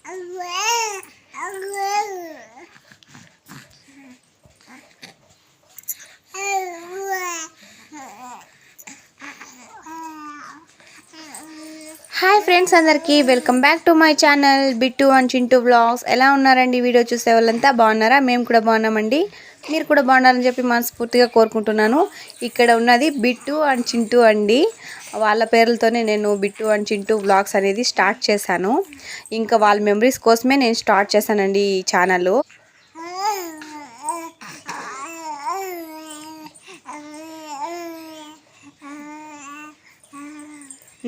Hi friends, అందరికీ welcome back to my channel Bittu and Chintu vlogs. ఎలా ఉన్నారండి? వీడియో చూసే వాళ్ళంతా బాగున్నారా? మేము కూడా బాగున్నామండి. మీరు కూడా బాగున్నారని చెప్పి మనస్ఫూర్తిగా కోరుకుంటున్నాను. ఇక్కడ ఉన్నది బిట్టు అండ్ చింటూ అండి. వాళ్ళ పేర్లతోనే నేను బిట్టు అండ్ చింటూ వ్లాగ్స్ అనేది స్టార్ట్ చేశాను. ఇంకా వాళ్ళ మెమరీస్ కోసమే నేను స్టార్ట్ చేశానండి ఈ ఛానల్.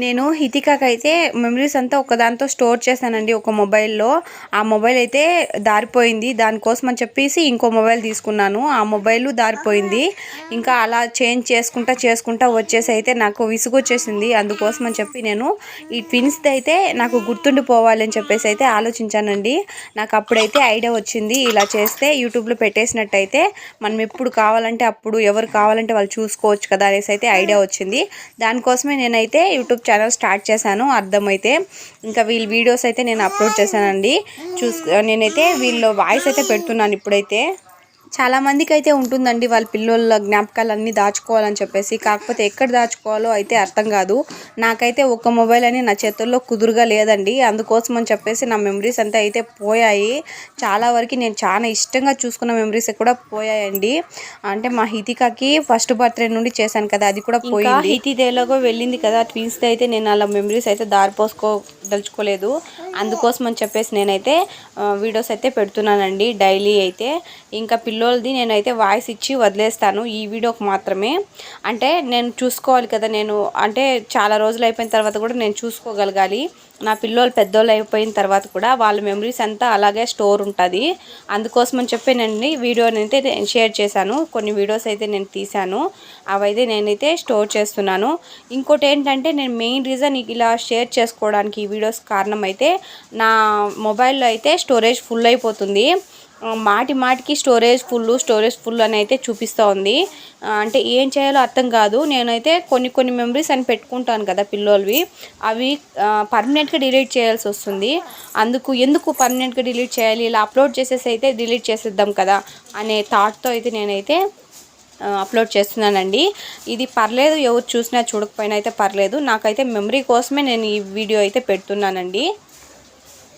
నేను హితికాకి అయితే మెమరీస్ అంతా ఒకదాంతో స్టోర్ చేశానండి, ఒక మొబైల్లో. ఆ మొబైల్ అయితే దారిపోయింది. దానికోసం అని చెప్పేసి ఇంకో మొబైల్ తీసుకున్నాను. ఆ మొబైల్ దారిపోయింది. ఇంకా అలా చేంజ్ చేసుకుంటా వచ్చేసి అయితే నాకు విసుగు వచ్చేసింది. అందుకోసం అని చెప్పి నేను ఈ ట్విన్స్ది అయితే నాకు గుర్తుండిపోవాలి అని చెప్పేసి అయితే ఆలోచించానండి. నాకు అప్పుడైతే ఐడియా వచ్చింది, ఇలా చేస్తే యూట్యూబ్లో పెట్టేసినట్టయితే మనం ఎప్పుడు కావాలంటే అప్పుడు ఎవరు కావాలంటే వాళ్ళు చూసుకోవచ్చు కదా అనేసి అయితే ఐడియా వచ్చింది. దానికోసమే నేనైతే యూట్యూబ్ ఛానల్ స్టార్ట్ చేశాను. అర్థమైతే ఇంకా వీళ్ళ వీడియోస్ అయితే నేను అప్లోడ్ చేశానండి. నేనైతే వీళ్ళ వాయిస్ అయితే పెడుతున్నాను ఇప్పుడైతే. చాలా మందికి అయితే ఉంటుందండి వాళ్ళ పిల్లల జ్ఞాపకాలన్నీ దాచుకోవాలని చెప్పేసి. కాకపోతే ఎక్కడ దాచుకోవాలో అయితే అర్థం కాదు. నాకైతే ఒక మొబైల్ అని నా చేతుల్లో కుదురుగా లేదండి. అందుకోసం అని చెప్పేసి నా మెమరీస్ అంతా అయితే పోయాయి. చాలా వరకు నేను చాలా ఇష్టంగా చూసుకున్న మెమరీస్ కూడా పోయాయండి. అంటే మా హితికాకి ఫస్ట్ బర్త్డే నుండి చేశాను కదా, అది కూడా పోయింది. హితిదేలోగా వెళ్ళింది కదా ట్విన్స్ది అయితే నేను అలా మెమరీస్ అయితే దారిపోసుకోదలుచుకోలేదు. అందుకోసం అని చెప్పేసి నేనైతే వీడియోస్ అయితే పెడుతున్నానండి డైలీ అయితే. ఇంకా పిల్లోలది నేనైతే వాయిస్ ఇచ్చి వదిలేస్తాను ఈ వీడియోకి మాత్రమే. అంటే నేను చూసుకోవాలి కదా, నేను అంటే చాలా రోజులు అయిపోయిన తర్వాత కూడా నేను చూసుకోగలగాలి. నా పిల్లోళ్ళు పెద్దోళ్ళు అయిపోయిన తర్వాత కూడా వాళ్ళ మెమరీస్ అంతా అలాగే స్టోర్ ఉంటుంది. అందుకోసం అని చెప్పి నేను వీడియోని అయితే షేర్ చేశాను. కొన్ని వీడియోస్ అయితే నేను తీశాను, అవైతే నేనైతే స్టోర్ చేస్తున్నాను. ఇంకోటి ఏంటంటే నేను మెయిన్ రీజన్ ఇలా షేర్ చేసుకోవడానికి ఈ వీడియోస్ కారణం అయితే నా మొబైల్లో అయితే స్టోరేజ్ ఫుల్ అయిపోతుంది. మాటికి స్టోరేజ్ ఫుల్ అని అయితే చూపిస్తూ ఉంది. అంటే ఏం చేయాలో అర్థం కాదు. నేనైతే కొన్ని మెమరీస్ అని పెట్టుకుంటాను కదా పిల్లోల్వి, అవి పర్మనెంట్గా డిలీట్ చేయాల్సి వస్తుంది. ఎందుకు పర్మనెంట్గా డిలీట్ చేయాలి, ఇలా అప్లోడ్ చేసేసి అయితే డిలీట్ చేసేద్దాం కదా అనే థాట్తో అయితే నేనైతే అప్లోడ్ చేస్తున్నానండి. ఇది పర్లేదు, ఎవరు చూసినా చూడకపోయినా అయితే పర్లేదు. నాకైతే మెమరీ కోసమే నేను ఈ వీడియో అయితే పెడుతున్నానండి.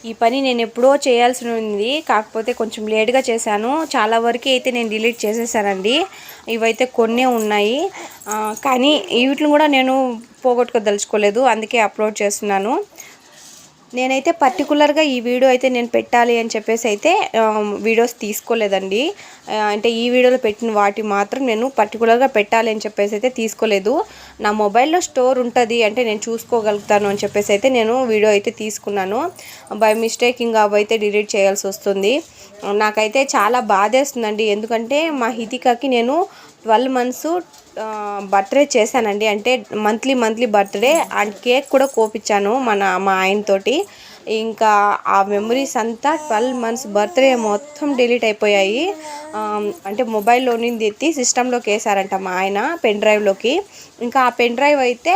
ఈ పని నేను ఎప్పుడో చేయాల్సి ఉంది, కాకపోతే కొంచెం లేట్గా చేశాను. చాలా వరకు అయితే నేను డిలీట్ చేసేసానండి. ఇవైతే కొన్నే ఉన్నాయి, కానీ వీటిని కూడా నేను పోగొట్టుకోదలుచుకోలేదు, అందుకే అప్లోడ్ చేస్తున్నాను. నేనైతే పర్టికులర్గా ఈ వీడియో అయితే నేను పెట్టాలి అని చెప్పేసి అయితే వీడియోస్ తీసుకోలేదండి. అంటే ఈ వీడియోలో పెట్టిన వాటి మాత్రం నేను పర్టికులర్గా పెట్టాలి అని చెప్పేసి అయితే తీసుకోలేదు. నా మొబైల్లో స్టోర్ ఉంటుంది అంటే నేను చూసుకోగలుగుతాను అని చెప్పేసి అయితే నేను వీడియో అయితే తీసుకున్నాను. బై మిస్టేక్ ఇంకా అవైతే డిలీట్ చేయాల్సి వస్తుంది. నాకైతే చాలా బాధేస్తుందండి. ఎందుకంటే మా హితికాకి నేను 12 months బర్త్డే చేశానండి. అంటే మంత్లీ బర్త్డే అండ్ కేక్ కూడా కోపించాను మా ఆయనతోటి. ఇంకా ఆ మెమరీస్ అంతా 12 months బర్త్డే మొత్తం డిలీట్ అయిపోయాయి. అంటే మొబైల్లోని ఎత్తి సిస్టంలోకి వేసారంట మా ఆయన, పెన్ డ్రైవ్లోకి. ఇంకా ఆ పెన్ డ్రైవ్ అయితే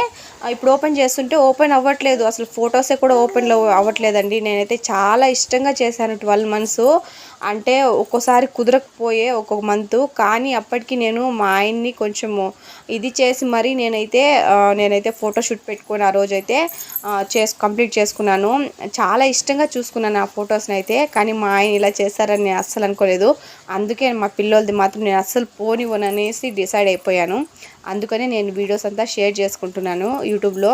ఇప్పుడు ఓపెన్ చేస్తుంటే ఓపెన్ అవ్వట్లేదు, అసలు ఫొటోసే కూడా ఓపెన్లో అవ్వట్లేదండి. నేనైతే చాలా ఇష్టంగా చేశాను 12 months. అంటే ఒక్కోసారి కుదరకపోయే ఒక్కొక్క మంత్, కానీ అప్పటికి నేను మా ఆయన్ని కొంచెము ఇది చేసి మరి నేనైతే ఫోటోషూట్ పెట్టుకొని ఆ రోజైతే కంప్లీట్ చేసుకున్నాను. చాలా ఇష్టంగా చూసుకున్నాను ఆ ఫొటోస్ని అయితే. కానీ మా ఆయన ఇలా చేస్తారని నేను అస్సలు అనుకోలేదు. అందుకే మా పిల్లోలది మాత్రం నేను అస్సలు పోనివ్వననేసి డిసైడ్ అయిపోయాను. అందుకనే నేను వీడియోస్ అంతా షేర్ చేసుకుంటున్నాను యూట్యూబ్లో.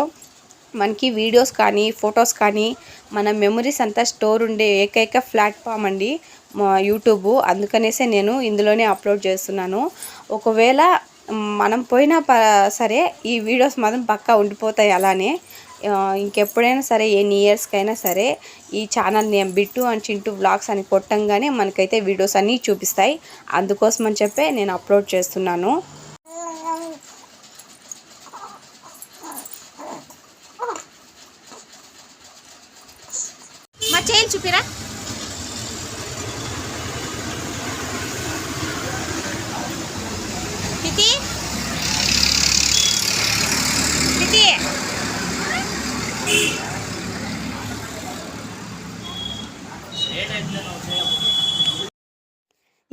మనకి వీడియోస్ కానీ ఫొటోస్ కానీ మన మెమరీస్ అంతా స్టోర్ ఉండే ఏకైక ప్లాట్ఫామ్ అండి యూట్యూబ్. అందుకనేసే నేను ఇందులోనే అప్లోడ్ చేస్తున్నాను. ఒకవేళ మనం పోయినా సరే ఈ వీడియోస్ మాత్రం పక్కా ఉండిపోతాయి అలానే. ఇంకెప్పుడైనా సరే ఎన్ని ఇయర్స్కైనా సరే ఈ channel name Bittu and Chintu vlogs అని కొట్టంగానే మనకైతే వీడియోస్ అన్నీ చూపిస్తాయి. అందుకోసం అని చెప్పే నేను అప్లోడ్ చేస్తున్నాను. మా చేయి చూపిరా.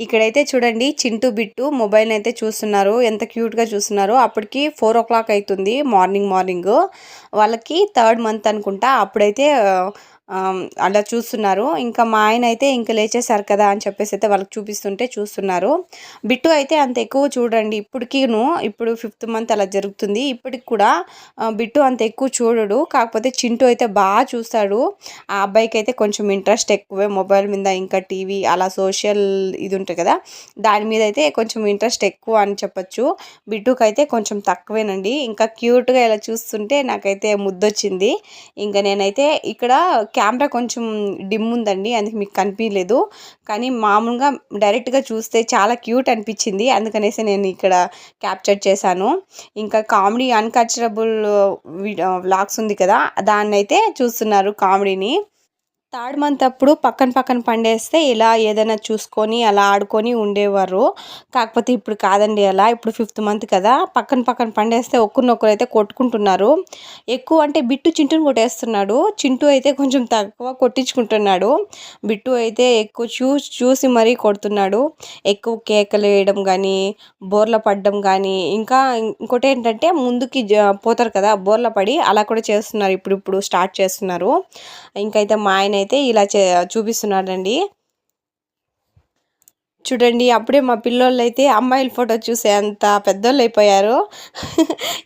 ఇక్కడైతే చూడండి చింటూ బిట్టు మొబైల్ అయితే చూస్తున్నారు, ఎంత క్యూట్గా చూస్తున్నారు. అప్పటికి 4 o'clock అవుతుంది మార్నింగ్. వాళ్ళకి 3rd month అనుకుంటా. అప్పుడైతే అలా చూస్తున్నారు. ఇంకా మా ఆయన అయితే ఇంకా లేచేశారు కదా అని చెప్పేసి అయితే వాళ్ళకి చూపిస్తుంటే చూస్తున్నారు. బిట్టు అయితే అంత ఎక్కువ చూడండి ఇప్పటికీను, ఇప్పుడు 5th month అలా జరుగుతుంది. ఇప్పటికి కూడా బిట్టు అంత ఎక్కువ చూడడు. కాకపోతే చింటూ అయితే బాగా చూస్తాడు. ఆ అబ్బాయికి అయితే కొంచెం ఇంట్రెస్ట్ ఎక్కువే మొబైల్ మీద, ఇంకా టీవీ అలా సోషల్ ఇది ఉంటుంది కదా, దాని మీద అయితే కొంచెం ఇంట్రెస్ట్ ఎక్కువ అని చెప్పొచ్చు. బిట్టుకు అయితే కొంచెం తక్కువేనండి. ఇంకా క్యూట్గా ఇలా చూస్తుంటే నాకైతే ముద్దొచ్చింది. ఇంకా నేనైతే ఇక్కడ కెమెరా కొంచెం డిమ్ ఉందండి, అందుకు మీకు కనిపించలేదు. కానీ మామూలుగా డైరెక్ట్గా చూస్తే చాలా క్యూట్ అనిపించింది, అందుకనేసి నేను ఇక్కడ క్యాప్చర్ చేశాను. ఇంకా కామెడీ అన్కల్చరబుల్ వ్లాగ్స్ ఉంది కదా, దాన్ని అయితే చూస్తున్నారు కామెడీని. 3rd month అప్పుడు పక్కన పండేస్తే ఇలా ఏదైనా చూసుకొని అలా ఆడుకొని ఉండేవారు. కాకపోతే ఇప్పుడు కాదండి అలా. ఇప్పుడు 5th month కదా, పక్కన పండేస్తే ఒకరినొకరు అయితే కొట్టుకుంటున్నారు. ఎక్కువ అంటే బిట్టు చింటూని కొట్టేస్తున్నాడు, చింటూ అయితే కొంచెం తక్కువ కొట్టించుకుంటున్నాడు. బిట్టు అయితే ఎక్కువ చూసి మరీ కొడుతున్నాడు. ఎక్కువ కేకలు వేయడం కానీ, బోర్ల పడడం కానీ, ఇంకా ఇంకోటి ఏంటంటే ముందుకి పోతారు కదా, బోర్ల పడి అలా కూడా చేస్తున్నారు. ఇప్పుడు స్టార్ట్ చేస్తున్నారు. ఇంకైతే మా ఆయన అయితే ఇలా చూపిస్తున్నాడండి. చూడండి అప్పుడే మా పిల్లోళ్ళు అయితే అమ్మాయిల ఫోటో చూసే అంత పెద్దోళ్ళు అయిపోయారు.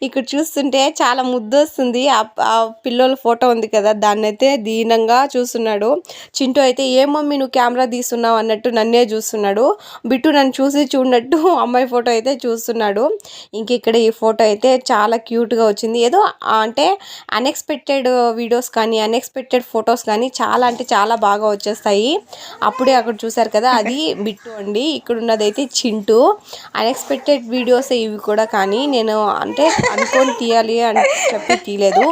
ఇక్కడ చూస్తుంటే చాలా ముద్దొస్తుంది. ఆ పిల్లోళ్ళ ఫోటో ఉంది కదా, దాన్ని అయితే దీనంగా చూస్తున్నాడు. చింటూ అయితే ఏ మమ్మీ నువ్వు కెమెరా తీస్తున్నావు అన్నట్టు నన్నే చూస్తున్నాడు. బిట్టు నన్ను చూడనట్టు అమ్మాయి ఫోటో అయితే చూస్తున్నాడు. ఇంక ఇక్కడ ఈ ఫోటో అయితే చాలా క్యూట్గా వచ్చింది. ఏదో అంటే అన్ఎక్స్పెక్టెడ్ వీడియోస్ కానీ, అన్ఎక్స్పెక్టెడ్ ఫొటోస్ కానీ చాలా అంటే చాలా బాగా వచ్చేస్తాయి. అప్పుడే అక్కడ చూసారు కదా, అది బిట్టు అండి. ఇక్కడ ఉన్నదైతే చింటూ. అన్ఎక్స్పెక్టెడ్ వీడియోస్ ఇవి కూడా, కానీ నేను అంటే అనుకొని తీయాలి అని చెప్పి తీయలేదు,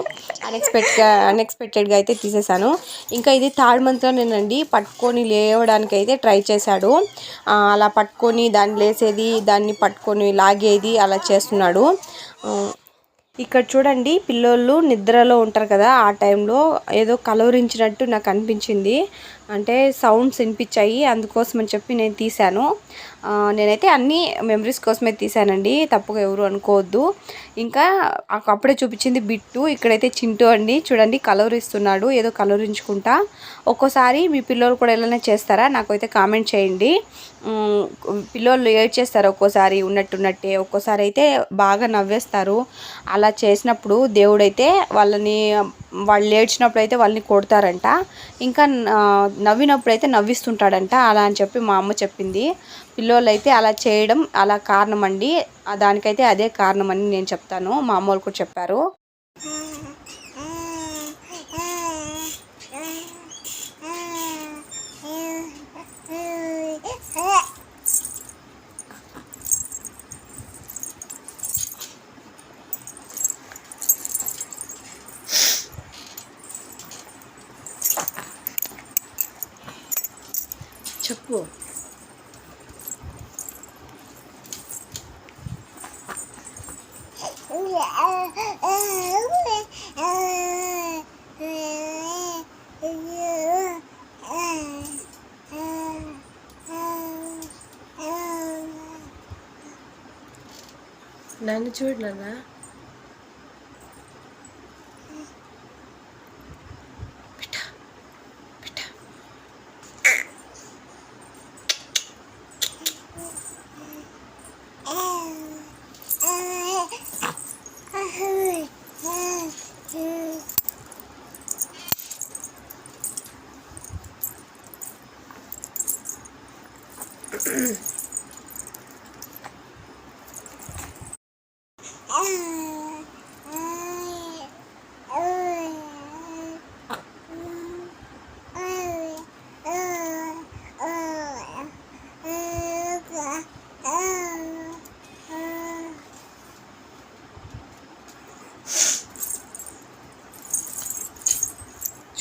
అన్ఎక్స్పెక్టెడ్గా అయితే తీసేసాను. ఇంకా ఇది 3rd monthలోనేనండి పట్టుకొని లేవడానికి అయితే ట్రై చేశాడు. అలా పట్టుకొని దాన్ని లేసేది, దాన్ని పట్టుకొని లాగేది అలా చేస్తున్నాడు. ఇక్కడ చూడండి పిల్లోళ్ళు నిద్రలో ఉంటారు కదా, ఆ టైంలో ఏదో కలవరించినట్టు నాకు అనిపించింది. అంటే సౌండ్స్ వినిపించాయి, అందుకోసం అని చెప్పి నేను తీశాను. నేనైతే అన్నీ మెమరీస్ కోసమే తీశానండి, తప్పుగా ఎవరు అనుకోవద్దు. ఇంకా అప్పుడే చూపించింది బిట్టు, ఇక్కడైతే చింటూ అండి. చూడండి కలవరిస్తున్నాడు, ఏదో కలవరించుకుంటా. ఒక్కోసారి మీ పిల్లలు కూడా ఎలా చేస్తారా నాకైతే కామెంట్ చేయండి. పిల్లోళ్ళు ఏడ్చేస్తారు ఒక్కోసారి ఉన్నట్టున్నట్టే, ఒక్కోసారి అయితే బాగా నవ్వేస్తారు. అలా చేసినప్పుడు దేవుడైతే వాళ్ళు ఏడ్చినప్పుడు అయితే వాళ్ళని కొడతారంట, ఇంకా నవ్వినప్పుడు అయితే నవ్విస్తుంటాడంట. అలా అని చెప్పి మా అమ్మ చెప్పింది. పిల్లోళ్ళు అయితే అలా చేయడం అలా కారణం అండి, దానికైతే అదే కారణం అని నేను చెప్తాను, మా అమ్మ వాళ్ళు కూడా చెప్పారు. చెప్పు. నన్ను చూడు నాన్న.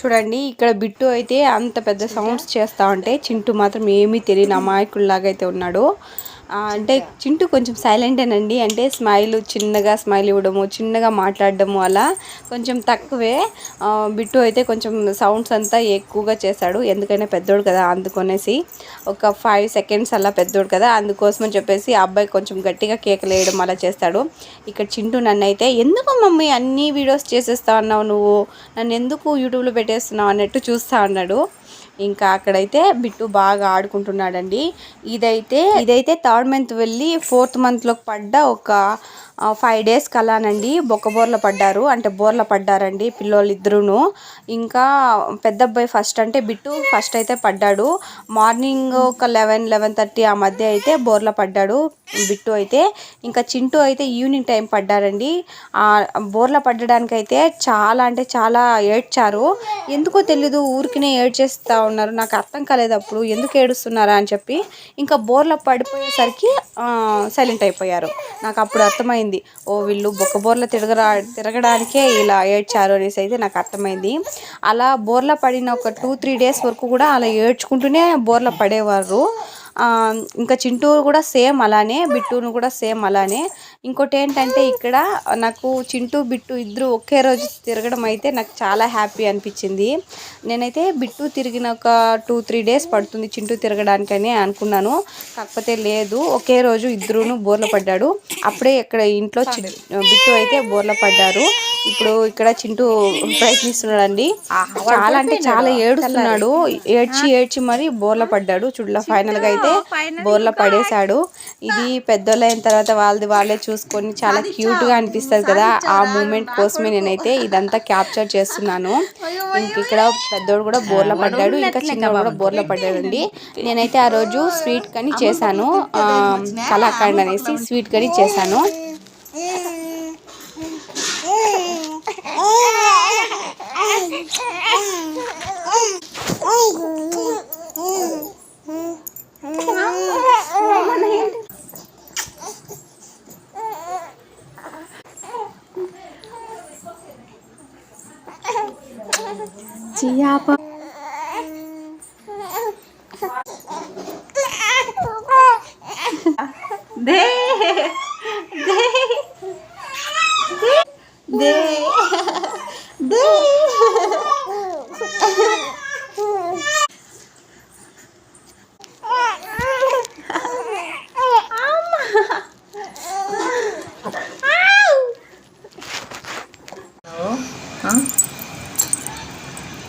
చూడండి ఇక్కడ బిట్టు అయితే అంత పెద్ద సౌండ్స్ చేస్తూ ఉంటే చింటూ మాత్రం ఏమీ తెలియని అమాయకుల్లాగా అయితే ఉన్నాడు. అంటే చింటూ కొంచెం సైలెంటేనండి. అంటే చిన్నగా స్మైల్ ఇవ్వడము, చిన్నగా మాట్లాడడము అలా కొంచెం తక్కువే. బిట్టు అయితే కొంచెం సౌండ్స్ అంతా ఎక్కువగా చేశాడు. ఎందుకైనా పెద్దోడు కదా అందుకనేసి ఒక 5 సెకండ్స్ అలా పెద్దోడు కదా అందుకోసమని చెప్పేసి ఆ అబ్బాయి కొంచెం గట్టిగా కేకలు వేయడం అలా చేస్తాడు. ఇక్కడ చింటూ నన్నైతే ఎందుకు మమ్మీ అన్ని వీడియోస్ చేసేస్తా అన్నావు, నువ్వు నన్ను ఎందుకు యూట్యూబ్లో పెట్టేస్తున్నావు అన్నట్టు చూస్తూ ఉన్నాడు. ఇంకా అక్కడైతే బిట్టు బాగా ఆడుకుంటున్నాడండి. ఇదైతే థర్డ్ మంత్ వెళ్ళి 4th మంత్లోకి పడ్డ ఒక 5 డేస్ కలానండి బొర్ల పడ్డారు. అంటే బోర్ల పడ్డారండి పిల్లోళ్ళు ఇద్దరును. ఇంకా పెద్ద అబ్బాయి ఫస్ట్, అంటే బిట్టు ఫస్ట్ అయితే పడ్డాడు. మార్నింగ్ ఒక 11-11:30 ఆ మధ్య అయితే బోర్ల పడ్డాడు బిట్టు అయితే. ఇంకా చింటూ అయితే ఈవినింగ్ టైం పడ్డారండి. బోర్ల పడ్డడానికి అయితే చాలా అంటే చాలా ఏడ్చారు. ఎందుకో తెలీదు ఊరికినే ఏడ్చేస్తూ ఉన్నారు. నాకు అర్థం కాలేదు అప్పుడు ఎందుకు ఏడుస్తున్నారా అని చెప్పి. ఇంకా బోర్ల పడిపోయేసరికి సైలెంట్ అయిపోయారు. నాకు అప్పుడు అర్థమైంది, ఓ వీళ్ళు బోర్ల తిరగడానికే ఇలా ఏడ్చారు అనేసి అయితే నాకు అర్థమైంది. అలా బోర్ల పడిన ఒక 2-3 డేస్ వరకు కూడా అలా ఏడ్చుకుంటూనే బోర్ల పడేవారు. ఇంకా చింటూ కూడా సేమ్ అలానే, బిట్టును కూడా సేమ్ అలానే. ఇంకోటి ఏంటంటే ఇక్కడ నాకు చింటూ బిట్టు ఇద్దరు ఒకే రోజు తిరగడం అయితే నాకు చాలా హ్యాపీ అనిపించింది. నేనైతే బిట్టు తిరిగిన ఒక 2-3 డేస్ పడుతుంది చింటూ తిరగడానికని అనుకున్నాను. కాకపోతే లేదు, ఒకే రోజు ఇద్దరును బోర్ల పడ్డాడు. అప్పుడే ఇక్కడ ఇంట్లో బిట్టు అయితే బోర్ల పడ్డారు. ఇప్పుడు ఇక్కడ చింటూ ప్రయత్నిస్తున్నాడండి. చాలా అంటే చాలా ఏడుస్తున్నాడు. ఏడ్చి మరి బోర్ల పడ్డాడు. చూడలా ఫైనల్గా అయితే బోర్ల పడేశాడు. ఇది పెద్దోళ్ళైన తర్వాత వాళ్ళే చూసుకొని చాలా క్యూట్గా అనిపిస్తుంది కదా, ఆ మూమెంట్ కోసమే నేనైతే ఇదంతా క్యాప్చర్ చేస్తున్నాను. ఇంక ఇక్కడ పెద్దోడు కూడా బోర్ల పడ్డాడు, ఇంకా చిన్నోడు కూడా బోర్ల పడ్డాడండి. నేనైతే ఆ రోజు స్వీట్ కని చేశాను, కలాకండ్ అనేసి స్వీట్ కని చేశాను. Siapa?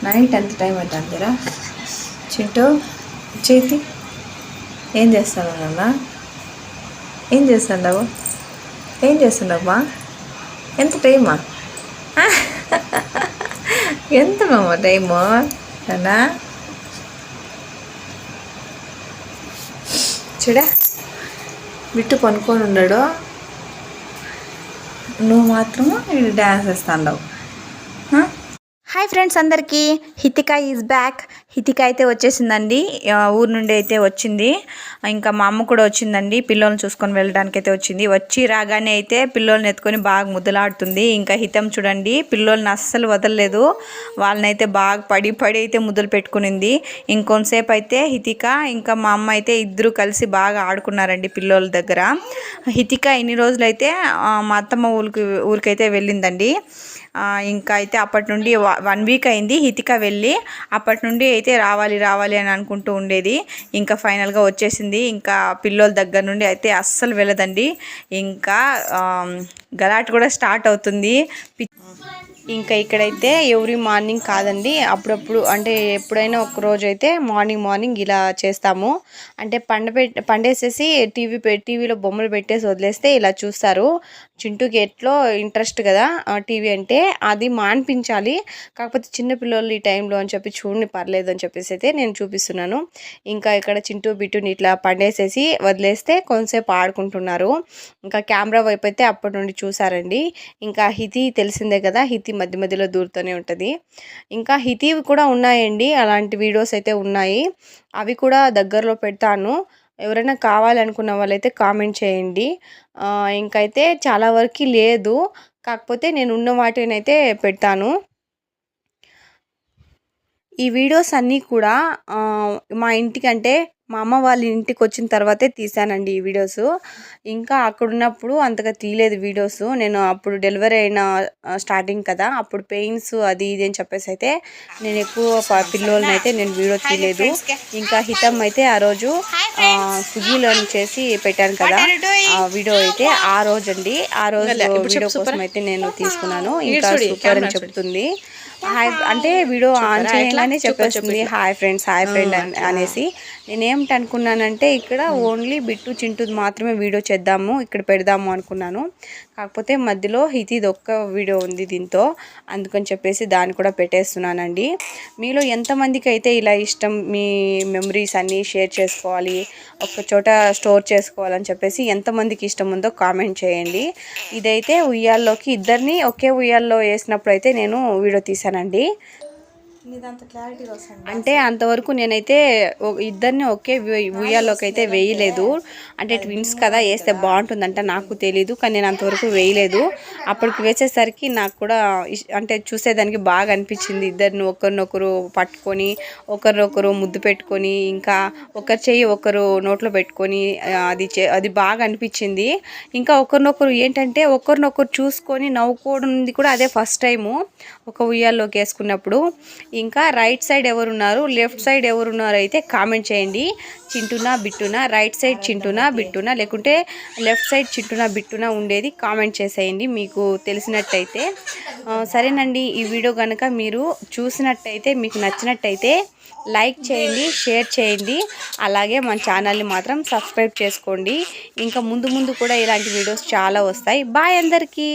నైట్ ఎంత టైం అవుతుందిరా చింటూ? చేతి ఏం చేస్తాను నాన్న? ఏం చేస్తున్నావు? ఏం చేస్తున్నావమ్మా? ఎంత టైమా? ఎంత మామ టైము నాన్న? చూడా బిట్టు పనుకొని ఉన్నాడు, నువ్వు మాత్రము డ్యాన్స్ వేస్తావు. హాయ్ ఫ్రెండ్స్ అందరికీ, హితిక ఈజ్ బ్యాక్. హితిక అయితే వచ్చేసిందండి, ఊరు నుండి అయితే వచ్చింది. ఇంకా మా అమ్మ కూడా వచ్చిందండి, పిల్లల్ని చూసుకొని వెళ్ళడానికి అయితే వచ్చింది. వచ్చి రాగానే అయితే పిల్లల్ని ఎత్తుకొని బాగా ముద్దులాడుతుంది. ఇంకా హితం చూడండి, పిల్లల్ని అస్సలు వదలలేదు, వాళ్ళనైతే బాగా పడి అయితే ముద్దులు పెట్టుకునింది. ఇంకొంతసేపు అయితే హితిక ఇంకా మా అమ్మ అయితే ఇద్దరు కలిసి బాగా ఆడుకున్నారండి పిల్లల దగ్గర. హితిక ఇన్ని రోజులైతే మా అత్తమ్మ ఊరికైతే వెళ్ళిందండి. ఇంకా అయితే అప్పటి నుండి 1 వీక్ అయింది హితిక వెళ్ళి. అప్పటి నుండి అయితే రావాలి అని అనుకుంటూ ఉండేది. ఇంకా ఫైనల్గా వచ్చేసింది. ఇంకా పిల్లల దగ్గర నుండి అయితే అస్సలు వెళ్ళదండి. ఇంకా గలాట్ కూడా స్టార్ట్ అవుతుంది. ఇంకా ఇక్కడైతే ఎవ్రీ మార్నింగ్ కాదండి, అప్పుడప్పుడు అంటే ఎప్పుడైనా ఒక రోజు అయితే మార్నింగ్ ఇలా చేస్తాము. అంటే పండేసేసి టీవీలో బొమ్మలు పెట్టేసి వదిలేస్తే ఇలా చూస్తారు. చింటూకి ఎట్లో ఇంట్రెస్ట్ కదా టీవీ అంటే, అది మాన్పించాలి. కాకపోతే చిన్నపిల్లలు ఈ టైంలో అని చెప్పి చూడండి పర్లేదు అని చెప్పేసి అయితే నేను చూపిస్తున్నాను. ఇంకా ఇక్కడ చింటూ బిట్టుని ఇట్లా పండేసేసి వదిలేస్తే కొంతసేపు ఆడుకుంటున్నారు. ఇంకా కెమెరా వైపు అయితే అప్పటి నుండి చూసారండి. ఇంకా హితి తెలిసిందే కదా, హితి మధ్యలో దూరుతూనే ఉంటుంది. ఇంకా హితివి కూడా ఉన్నాయండి, అలాంటి వీడియోస్ అయితే ఉన్నాయి. అవి కూడా దగ్గరలో పెడతాను, ఎవరైనా కావాలనుకున్న వాళ్ళైతే కామెంట్ చేయండి. ఇంకైతే చాలా వరకు లేదు, కాకపోతే నేను ఉన్న వాటినైతే పెడతాను. ఈ వీడియోస్ అన్నీ కూడా మా ఇంటికంటే మా అమ్మ వాళ్ళ ఇంటికి వచ్చిన తర్వాతే తీసానండి ఈ వీడియోస్. ఇంకా అక్కడ ఉన్నప్పుడు అంతగా తీయలేదు వీడియోస్. నేను అప్పుడు డెలివరీ అయిన స్టార్టింగ్ కదా, అప్పుడు పెయిన్స్ అది ఇది అని చెప్పేసి అయితే నేను ఎక్కువ పిల్లోలని అయితే నేను వీడియో తీయలేదు. ఇంకా హితం అయితే ఆ రోజు స్విగ్గీలో చేసి పెట్టాను కదా ఆ వీడియో అయితే ఆ రోజు అండి. ఆ రోజు వీడియో కోసం అయితే నేను తీసుకున్నాను. ఇంకా సూపర్ అని చెప్తుంది. హాయ్ అంటే వీడియో ఆన్ చేయగానే చెప్పేస్తుంది హాయ్ ఫ్రెండ్స్ అనేసి. నేనేమిటి అనుకున్నానంటే ఇక్కడ ఓన్లీ బిట్టు చింటూది మాత్రమే వీడియో చేద్దాము, ఇక్కడ పెడదాము అనుకున్నాను. కాకపోతే మధ్యలో హితీది ఒక్క వీడియో ఉంది దీంతో, అందుకని చెప్పేసి దాన్ని కూడా పెట్టేస్తున్నానండి. మీలో ఎంతమందికి అయితే ఇలా ఇష్టం, మీ మెమరీస్ అన్నీ షేర్ చేసుకోవాలి, ఒక చోట స్టోర్ చేసుకోవాలని చెప్పేసి ఎంతమందికి ఇష్టం ఉందో కామెంట్ చేయండి. ఇదైతే ఉయ్యాల్లోకి ఇద్దరిని ఒకే ఉయ్యాల్లో వేసినప్పుడు అయితే నేను వీడియో తీసానండి. అంటే అంతవరకు నేనైతే ఇద్దరిని ఒకే ఉయ్యాల్లోకి అయితే వేయలేదు. అంటే ట్విన్స్ కదా, వేస్తే బాగుంటుందంట నాకు తెలీదు, కానీ నేను అంతవరకు వేయలేదు. అప్పటికి వేసేసరికి నాకు కూడా అంటే చూసేదానికి బాగా అనిపించింది. ఇద్దరిని ఒకరినొకరు పట్టుకొని ఒకరినొకరు ముద్దు పెట్టుకొని, ఇంకా ఒకరి చెయ్యి ఒకరు నోట్లో పెట్టుకొని అది బాగా అనిపించింది. ఇంకా ఒకరినొకరు ఏంటంటే ఒకరినొకరు చూసుకొని నవ్వుకోవడం కూడా అదే ఫస్ట్ టైము ఒక ఉయ్యాల్లోకి వేసుకున్నప్పుడు. ఇంకా రైట్ సైడ్ ఎవరున్నారు, లెఫ్ట్ సైడ్ ఎవరున్నారు అయితే కామెంట్ చేయండి. చింటూనా బిట్టునా, రైట్ సైడ్ చింటూనా బిట్టునా, లేకుంటే లెఫ్ట్ సైడ్ చింటూనా బిట్టునా ఉండేది కామెంట్ చేసేయండి మీకు తెలిసినట్టయితే. సరేనండి, ఈ వీడియో కనుక మీరు చూసినట్టయితే మీకు నచ్చినట్టయితే లైక్ చేయండి, షేర్ చేయండి, అలాగే మన ఛానల్ని మాత్రం సబ్స్క్రైబ్ చేసుకోండి. ఇంకా ముందు కూడా ఇలాంటి వీడియోస్ చాలా వస్తాయి. బాయ్ అందరికీ.